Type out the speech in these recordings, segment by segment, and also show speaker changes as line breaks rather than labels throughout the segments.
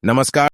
नमस्कार।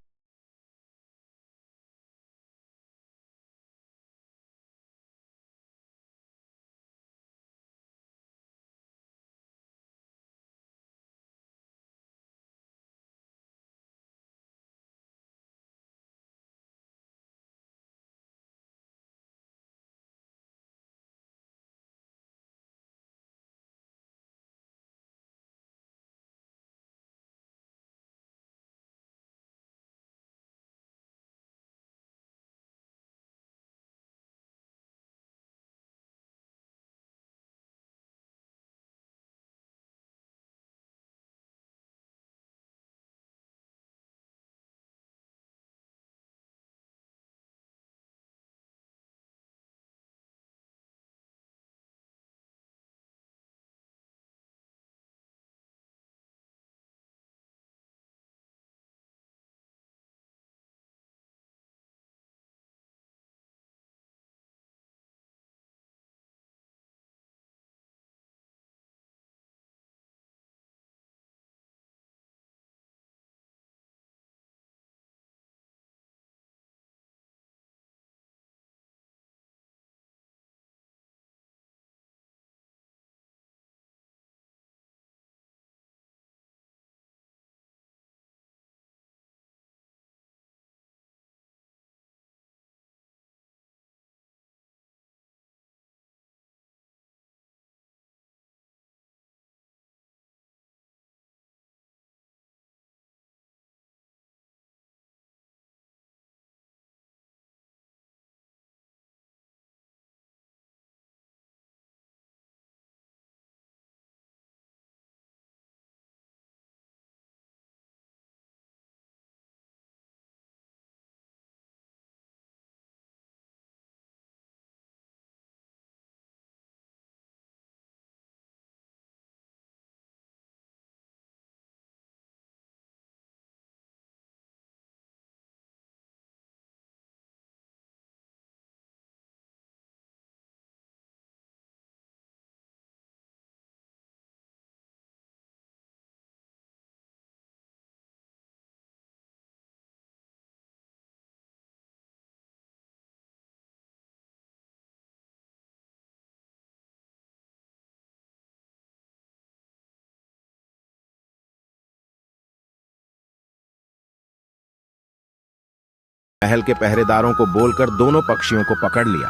महल के पहरेदारों को बोलकर दोनों पक्षियों को पकड़ लिया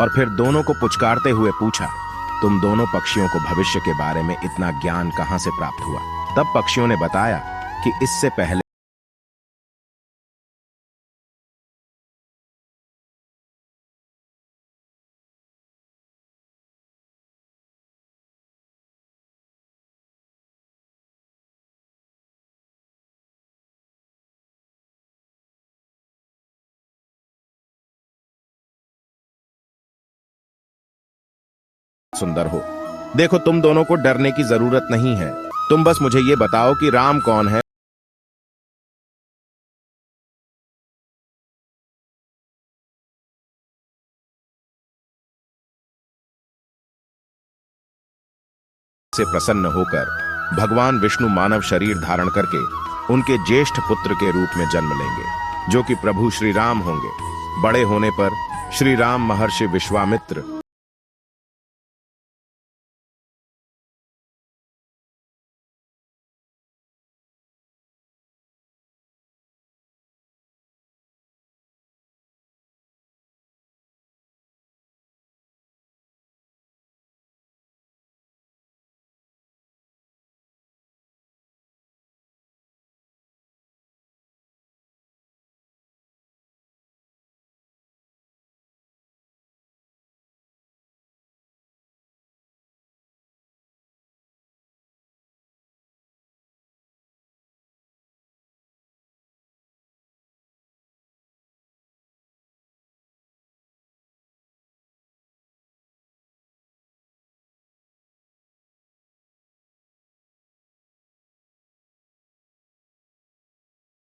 और फिर दोनों को पुचकारते हुए पूछा, तुम दोनों पक्षियों को भविष्य के बारे में इतना ज्ञान कहां से प्राप्त हुआ? तब पक्षियों ने बताया कि इससे पहले सुंदर हो। देखो, तुम दोनों को डरने की जरूरत नहीं है। तुम बस मुझे ये बताओ कि राम कौन है। से प्रसन्न होकर भगवान विष्णु मानव शरीर धारण करके उनके ज्येष्ठ पुत्र के रूप में जन्म लेंगे, जो कि प्रभु श्री राम होंगे। बड़े होने पर श्री राम महर्षि विश्वामित्र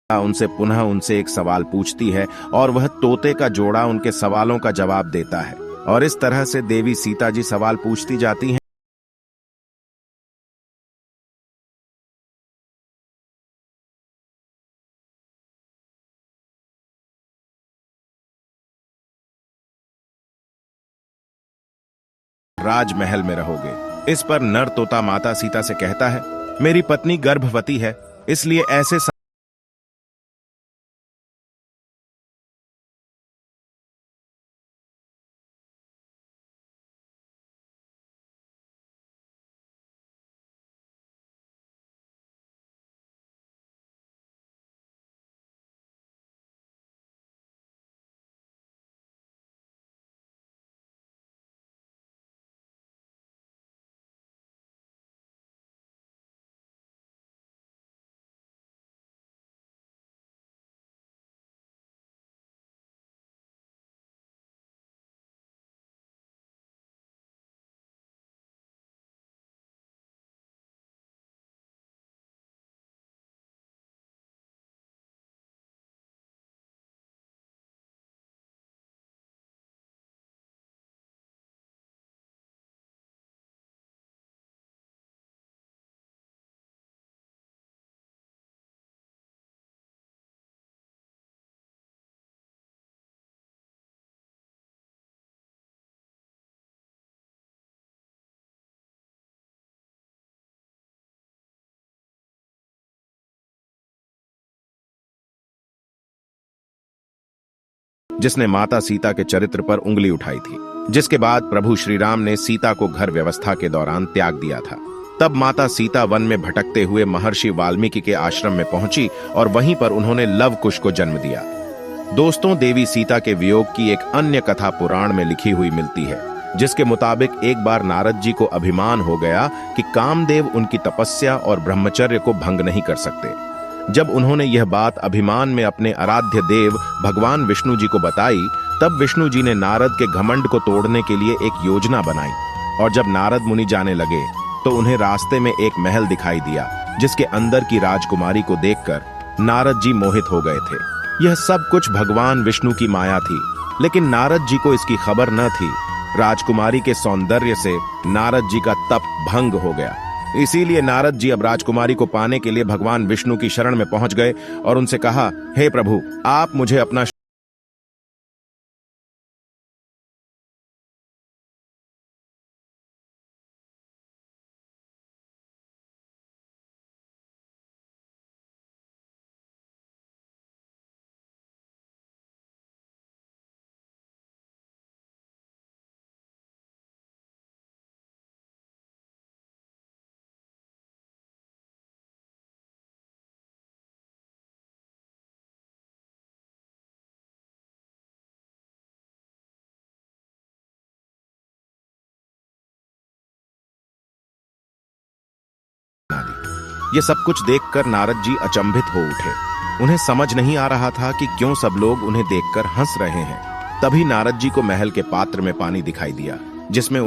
उनसे एक सवाल पूछती है और वह तोते का जोड़ा उनके सवालों का जवाब देता है, और इस तरह से देवी सीता जी सवाल पूछती जाती हैं। राजमहल में रहोगे। इस पर नर तोता माता सीता से कहता है, मेरी पत्नी गर्भवती है, इसलिए ऐसे जिसने माता सीता के चरित्र पर उंगली उठाई थी, जिसके बाद प्रभु श्री राम ने सीता को घर व्यवस्था के दौरान त्याग दिया था। तब माता सीता वन में भटकते हुए महर्षि वाल्मीकि के आश्रम में पहुंची और वहीं पर उन्होंने लव कुश को जन्म दिया। दोस्तों, देवी सीता के वियोग की एक अन्य कथा पुराण में लिखी हुई मिलती है, जिसके मुताबिक एक बार नारद जी को अभिमान हो गया कि कामदेव उनकी तपस्या और ब्रह्मचर्य को भंग नहीं कर सकते। जब उन्होंने यह बात अभिमान में अपने आराध्य देव भगवान विष्णु जी को बताई, तब विष्णु जी ने नारद के घमंड को तोड़ने के लिए एक योजना बनाई। और जब नारद मुनि जाने लगे तो उन्हें रास्ते में एक महल दिखाई दिया, जिसके अंदर की राजकुमारी को देखकर नारद जी मोहित हो गए थे। यह सब कुछ भगवान विष्णु की माया थी, लेकिन नारद जी को इसकी खबर न थी। राजकुमारी के सौंदर्य से नारद जी का तप भंग हो गया। इसीलिए नारद जी अब राजकुमारी को पाने के लिए भगवान विष्णु की शरण में पहुंच गए और उनसे कहा, हे प्रभु, आप मुझे अपना ये सब कुछ देखकर नारद जी अचंभित हो उठे। उन्हें समझ नहीं आ रहा था कि क्यों सब लोग उन्हें देखकर हंस रहे हैं। तभी नारद जी को महल के पात्र में पानी दिखाई दिया, जिसमें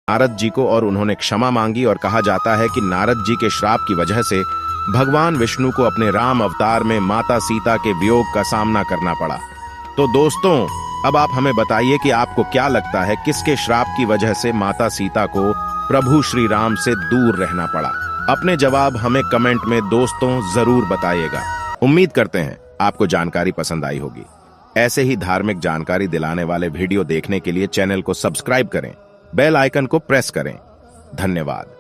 नारद जी को और उन्होंने क्षमा मांगी। और कहा जाता है कि नारद जी के श्राप की वजह से भगवान विष्णु को अपने राम अवतार में माता सीता के वियोग का सामना करना पड़ा। तो दोस्तों, अब आप हमें बताइए कि आपको क्या लगता है, किसके श्राप की वजह से माता सीता को प्रभु श्री राम से दूर रहना पड़ा? अपने जवाब हमें कमेंट में दोस्तों जरूर बताइएगा। उम्मीद करते हैं आपको जानकारी पसंद आई होगी। ऐसे ही धार्मिक जानकारी दिलाने वाले वीडियो देखने के लिए चैनल को सब्सक्राइब करें, बेल आइकन को प्रेस करें। धन्यवाद।